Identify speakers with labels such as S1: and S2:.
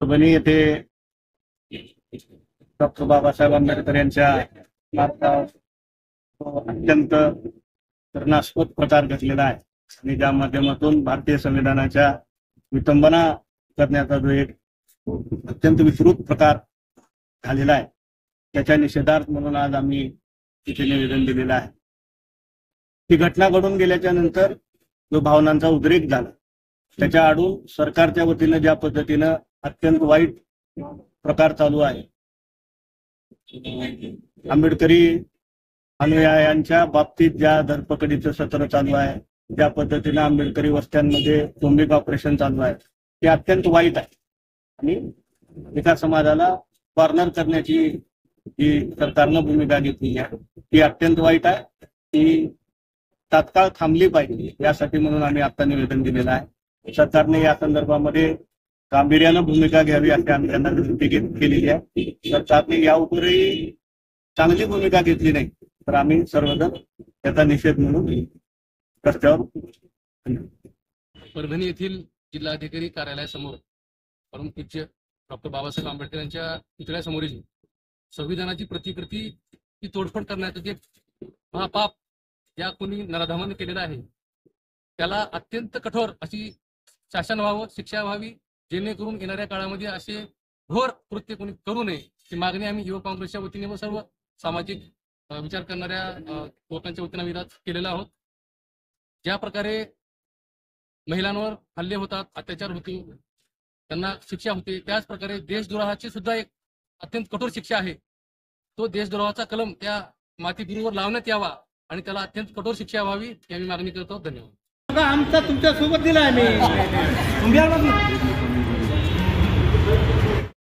S1: परभणी येथे डॉक्टर बाबासाहेब आंबेडकर यांच्या भारतावर अत्यंत घृणास्पद प्रकार घडलेला आहे आणि ज्या माध्यमातून भारतीय संविधानाच्या विटंबना करण्याचा जो एक अत्यंत विकृत प्रकार झालेला आहे त्याच्या निषेधार्थ म्हणून आज आम्ही तिथे निवेदन दिलेलं आहे। ही घटना घडून गेल्याच्या नंतर जो भावनांचा उद्रेक झाला त्याच्या आडून सरकारच्या वतीनं ज्या पद्धतीनं अत्यंत वाईट प्रकार चालू आहे, आंबेडकरी अनुयायांच्या बाबतीत ज्या धरपकडीचं सत्र चालू आहे, ज्या पद्धतीनं आंबेडकरी वस्त्यांमध्ये कोंबिंग ऑपरेशन चालू आहे ते अत्यंत वाईट आहे आणि एका समाजाला कॉर्नर करण्याची जी सरकारनं भूमिका घेतली आहे ती अत्यंत वाईट आहे। ती तात्काळ थांबली पाहिजे यासाठी म्हणून आम्ही आता निवेदन दिलेलं आहे। सरकारने या संदर्भामध्ये गांभीर्यानं भूमिका घ्यावी अशी आम्ही त्यांना विनंती केलेली आहे। सरकारने यावरही चांगली भूमिका घेतली नाही तर आम्ही सर्वजण त्याचा निषेध म्हणून रस्त्यावर।
S2: परभणी येथील जिल्हाधिकारी कार्यालयासमोर परमपूज्य डॉक्टर बाबासाहेब आंबेडकर यांच्या पुतळ्यासमोरील संविधानाची प्रतिकृती ही तोडफोड करण्याचं जे महापाप या कोणी नराधमाने केलेलं आहे त्याला अत्यंत कठोर अशी शासन व्हावं, शिक्षा व्हावी, जेणेकरून येणाऱ्या काळामध्ये असे घोर कृत्य कोणी करू नये ही मागणी आम्ही युवक काँग्रेसच्या वतीने व सर्व सामाजिक विचार करणाऱ्या लोकांच्या वतीने विरोध केलेला आहोत। ज्या प्रकारे महिलांवर हल्ले होतात, अत्याचार होते, त्यांना शिक्षा होते, त्याच प्रकारे देशद्रोहाची सुद्धा एक अत्यंत कठोर शिक्षा आहे। तो देशद्रोहाचा कलम त्या मातीभूमीवर लावण्यात यावा आणि त्याला अत्यंत कठोर शिक्षा व्हावी ही आम्ही मागणी करतो। धन्यवाद।
S3: आमचा तुमच्या सोबत दिला आम्ही